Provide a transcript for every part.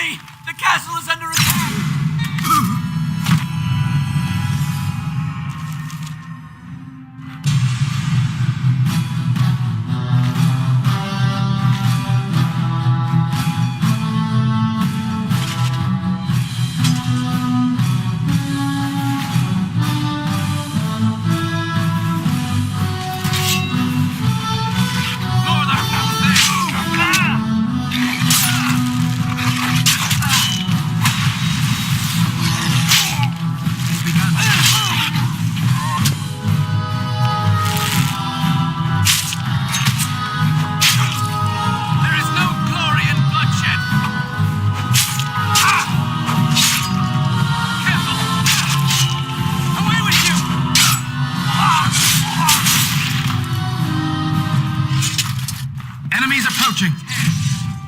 me! The castle is under attack!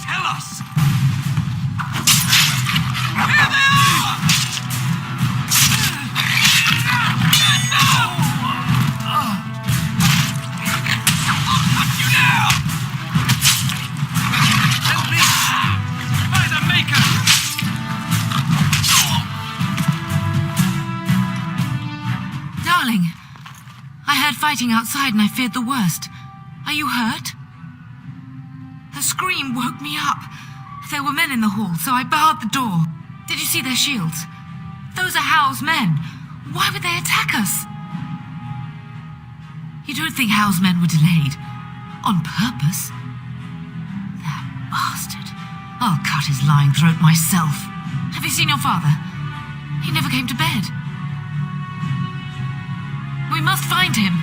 Tell us! Here they are! I'll cut you down! Help me! By the Maker! Darling, I heard fighting outside and I feared the worst. Are you hurt? The scream woke me up. There were men in the hall, so I barred the door. Did you see their shields? Those are Howe's men. Why would they attack us? You don't think Howe's men were delayed? On purpose? That bastard. I'll cut his lying throat myself. Have you seen your father? He never came to bed. We must find him.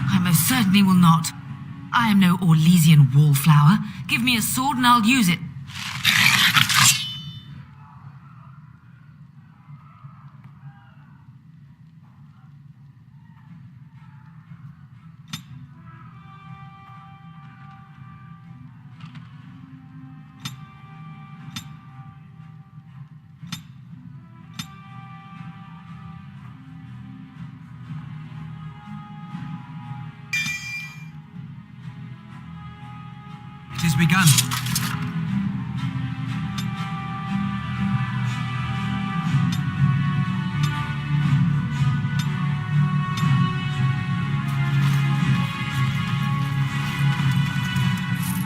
I most certainly will not. I am no Orlesian wallflower. Give me a sword and I'll use it. It has begun.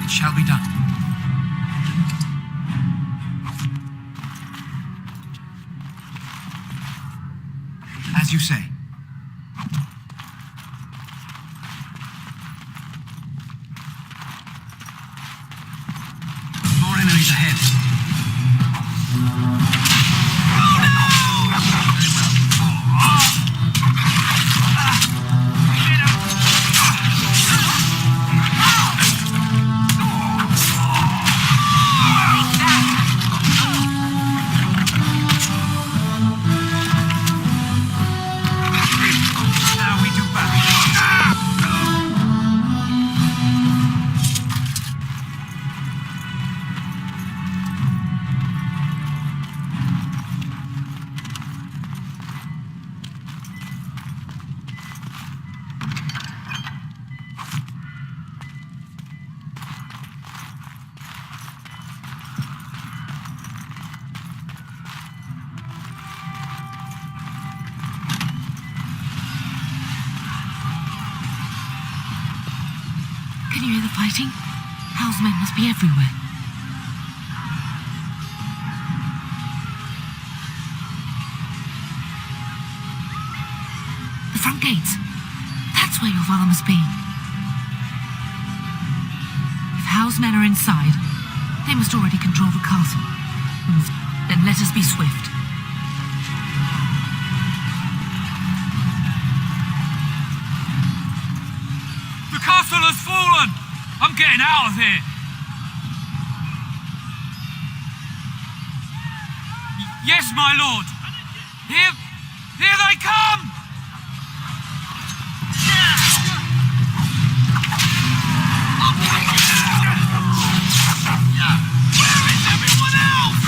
It shall be done. As you say. Enemies ahead. Oh no! Very now we do battle. Can you hear the fighting? Howe's men must be everywhere. The front gates. That's where your father must be. If Howe's men are inside, they must already control the castle. Then let us be swift. The castle has fallen! I'm getting out of here! Yes, my lord! Here they come! Where is everyone else?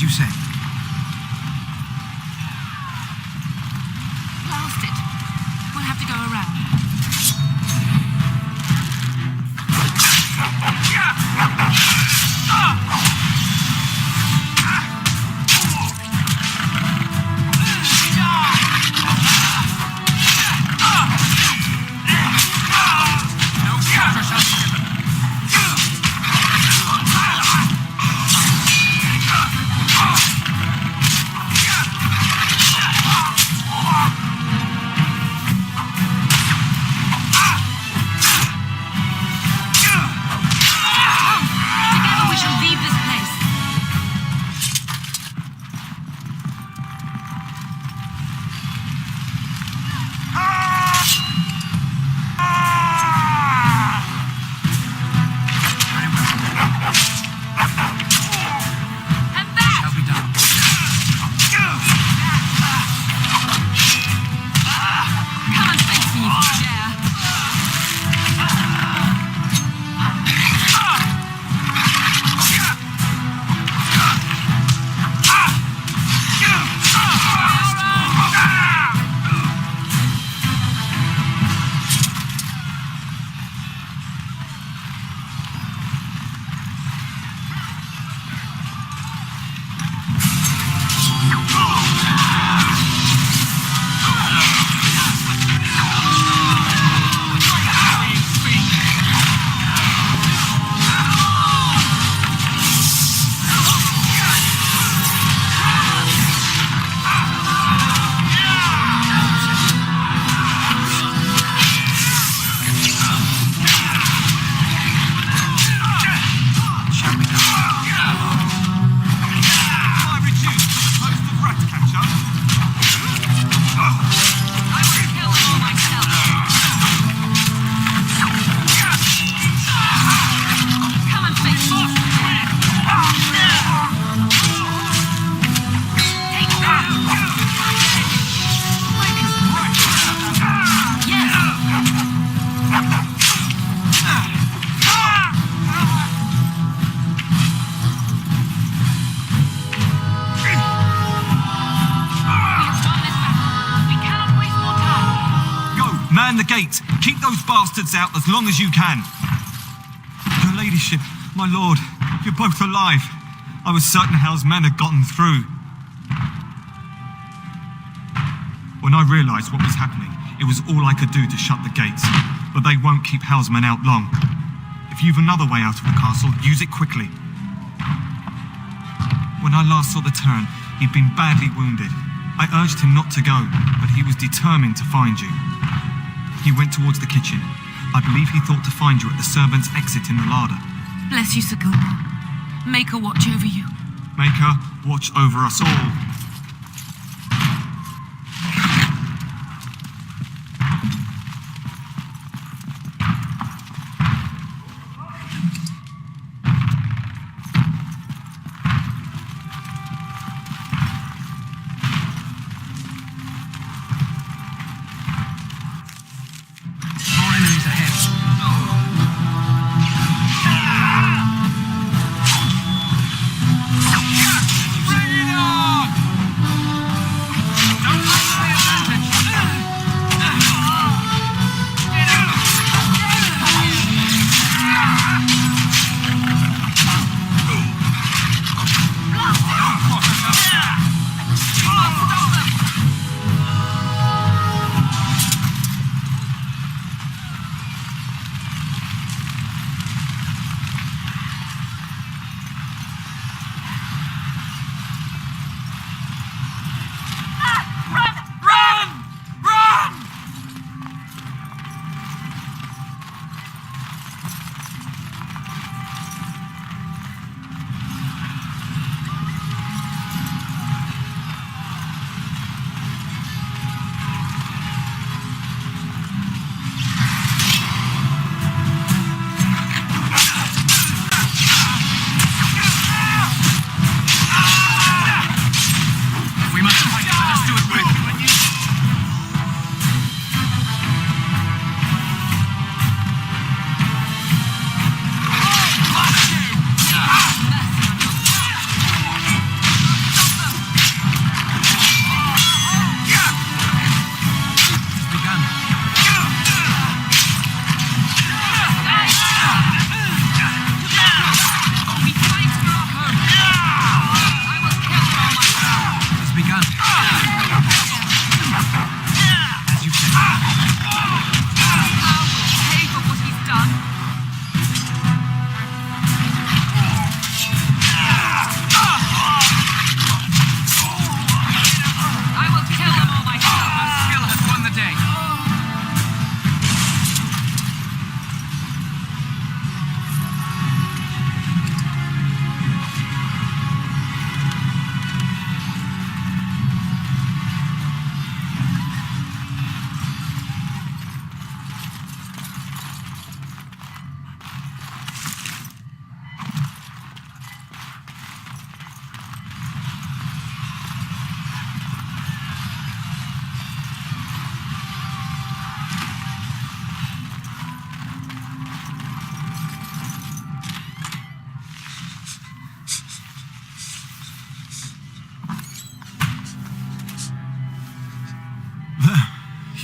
you say? Blast it. We'll have to go around. Together we shall leave this place. And that! Shall be done. Come and face me if you dare. Shall be done. I reduce to the post of rat catcher. I will kill them all myself. Come and face me if you dare. Take that! Yes! We have won this battle. We cannot waste more time. Go, man the gates. Keep those bastards out as long as you can. Your ladyship, my lord, you're both alive. I was certain Howe's men had gotten through. When I realised what was happening, it was all I could do to shut the gates. But they won't keep Howe's men out long. If you've another way out of the castle, use it quickly. When I last saw the Turn, he'd been badly wounded. I urged him not to go, but he was determined to find you. He went towards the kitchen. I believe he thought to find you at the servants' exit in the larder. Bless you, Sir Gilmore. Make her watch over you. Make her watch over us all. More enemies ahead. Bring it on!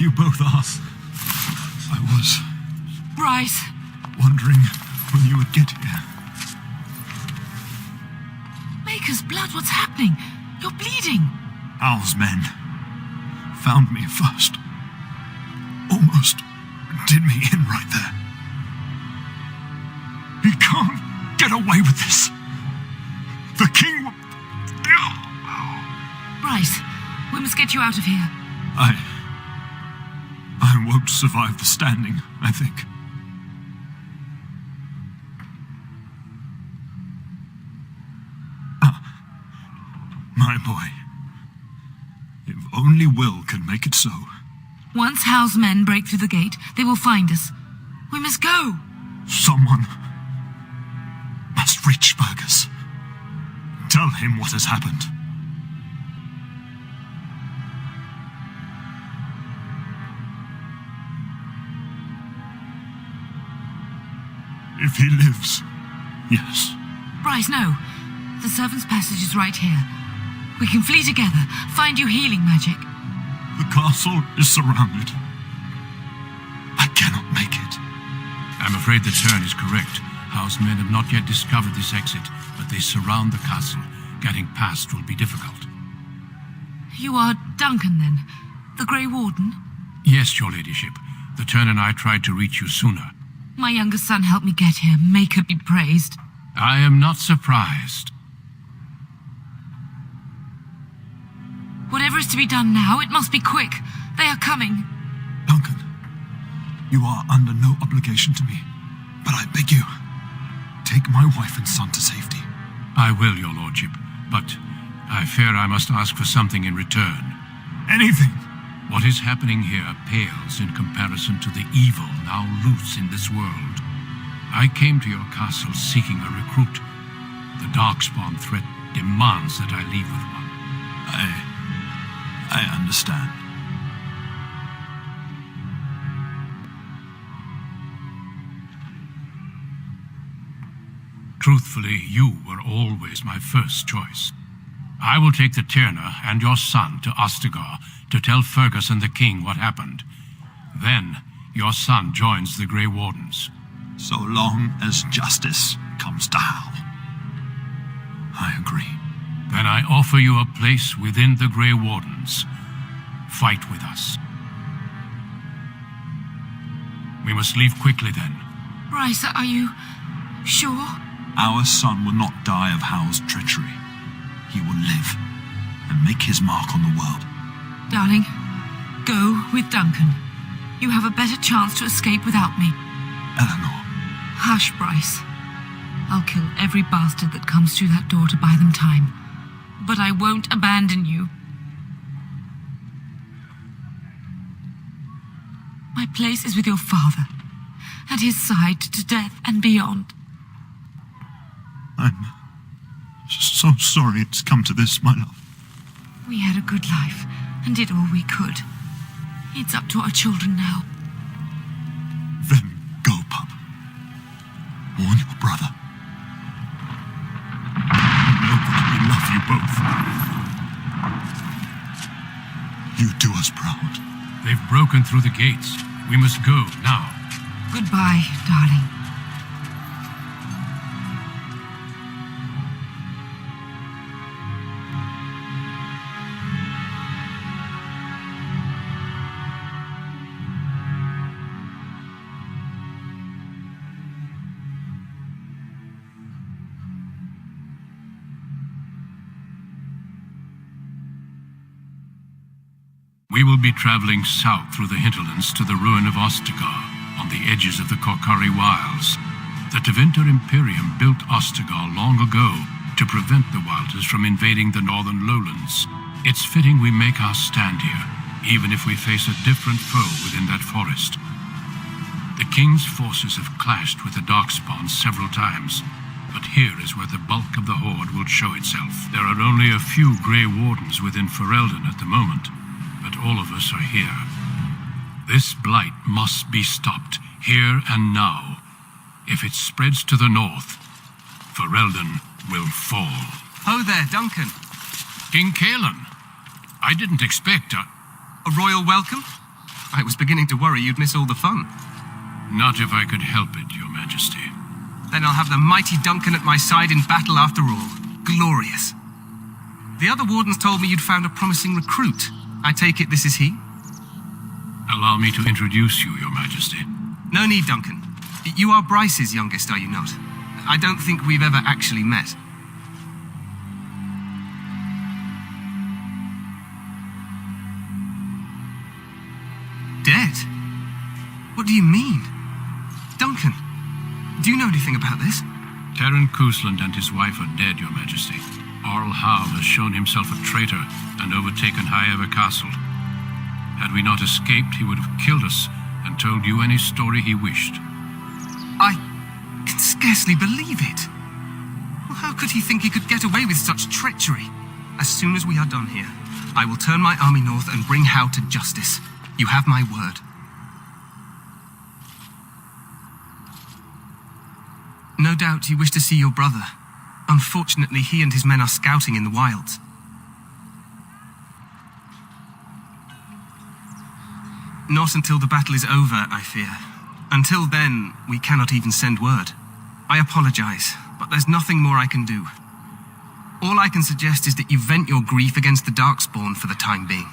You both are. I was Bryce! wondering when you would get here. Maker's blood, what's happening? You're bleeding. Howe's men found me first. Almost did me in right there. He can't get away with this. The king will... Bryce, we must get you out of here. I won't survive the standing, I think. My boy. If only Will can make it so. Once Howe's men break through the gate, they will find us. We must go. Someone must reach Fergus. Tell him what has happened. If he lives, yes. Bryce, no. The servant's passage is right here. We can flee together, find you healing magic. The castle is surrounded. I cannot make it. I'm afraid the turn is correct. Howe's men have not yet discovered this exit, but they surround the castle. Getting past will be difficult. You are Duncan, then? The Grey Warden? Yes, your ladyship. The turn and I tried to reach you sooner. My youngest son helped me get here. Maker be praised. I am not surprised. Whatever is to be done now, it must be quick. They are coming. Duncan, you are under no obligation to me, but I beg you, take my wife and son to safety. I will, your lordship, but I fear I must ask for something in return. Anything. What is happening here pales in comparison to the evil now loose in this world. I came to your castle seeking a recruit. The Darkspawn threat demands that I leave with one. I understand. Truthfully, you were always my first choice. I will take the Tyrna and your son to Ostagar to tell Fergus and the king what happened. Then, your son joins the Grey Wardens. So long as justice comes to Howe. I agree. Then I offer you a place within the Grey Wardens. Fight with us. We must leave quickly then. Bryce, are you sure? Our son will not die of Howe's treachery. He will live and make his mark on the world. Darling, go with Duncan. You have a better chance to escape without me. Eleanor. Hush, Bryce. I'll kill every bastard that comes through that door to buy them time. But I won't abandon you. My place is with your father, at his side to death and beyond. I'm so sorry it's come to this, my love. We had a good life and did all we could. It's up to our children now. Then go, pup. Warn your brother. Know that we love you both. You do us proud. They've broken through the gates. We must go now. Goodbye, darling. We will be traveling south through the hinterlands to the ruin of Ostagar, on the edges of the Korkari Wilds. The Tevinter Imperium built Ostagar long ago to prevent the Wilders from invading the northern lowlands. It's fitting we make our stand here, even if we face a different foe within that forest. The King's forces have clashed with the Darkspawn several times, but here is where the bulk of the Horde will show itself. There are only a few Grey Wardens within Ferelden at the moment, but all of us are here. This blight must be stopped, here and now. If it spreads to the north, Ferelden will fall. Oh there, Duncan. King Caelan, I didn't expect A royal welcome? I was beginning to worry you'd miss all the fun. Not if I could help it, Your Majesty. Then I'll have the mighty Duncan at my side in battle after all. Glorious. The other wardens told me you'd found a promising recruit. I take it this is he? Allow me to introduce you, Your Majesty. No need, Duncan. You are Bryce's youngest, are you not? I don't think we've ever actually met. Dead? What do you mean? Duncan, do you know anything about this? Terran Cousland and his wife are dead, Your Majesty. Howe has shown himself a traitor and overtaken Howe Castle. Had we not escaped, he would have killed us and told you any story he wished. I can scarcely believe it. Well, how could he think he could get away with such treachery? As soon as we are done here, I will turn my army north and bring Howe to justice. You have my word. No doubt you wish to see your brother. Unfortunately, he and his men are scouting in the wilds. Not until the battle is over, I fear. Until then, we cannot even send word. I apologize, but there's nothing more I can do. All I can suggest is that you vent your grief against the Darkspawn for the time being.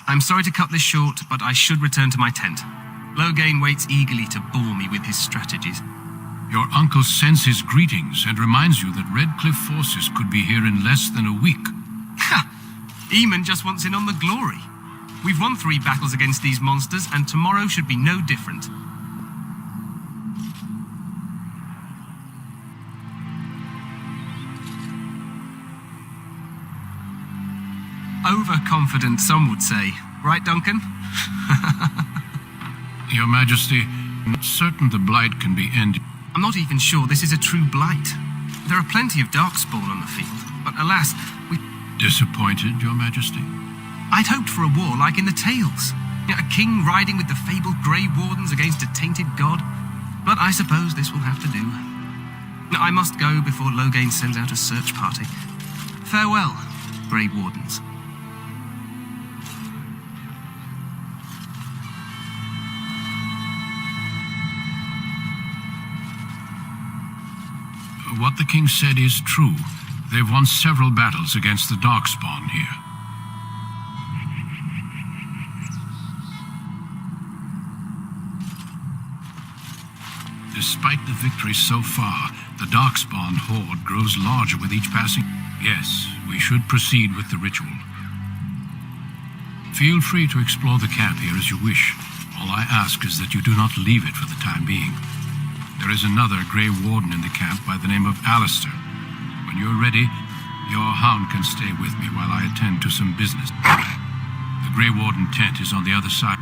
I'm sorry to cut this short, but I should return to my tent. Loghain waits eagerly to bore me with his strategies. Your uncle sends his greetings and reminds you that Redcliffe forces could be here in less than a week. Ha! Eamon just wants in on the glory. We've won 3 battles against these monsters, and tomorrow should be no different. Overconfident, some would say. Right, Duncan? Your Majesty, I'm certain the blight can be ended. I'm not even sure this is a true blight. There are plenty of Darkspawn on the field, but alas, we... Disappointed, Your Majesty? I'd hoped for a war like in the tales. A king riding with the fabled Grey Wardens against a tainted god. But I suppose this will have to do. I must go before Loghain sends out a search party. Farewell, Grey Wardens. What the king said is true. They've won several battles against the Darkspawn here. Despite the victories so far, the Darkspawn horde grows larger with each passing... Yes, we should proceed with the ritual. Feel free to explore the camp here as you wish. All I ask is that you do not leave it for the time being. There is another Grey Warden in the camp by the name of Alistair. When you're ready, your hound can stay with me while I attend to some business. The Grey Warden tent is on the other side.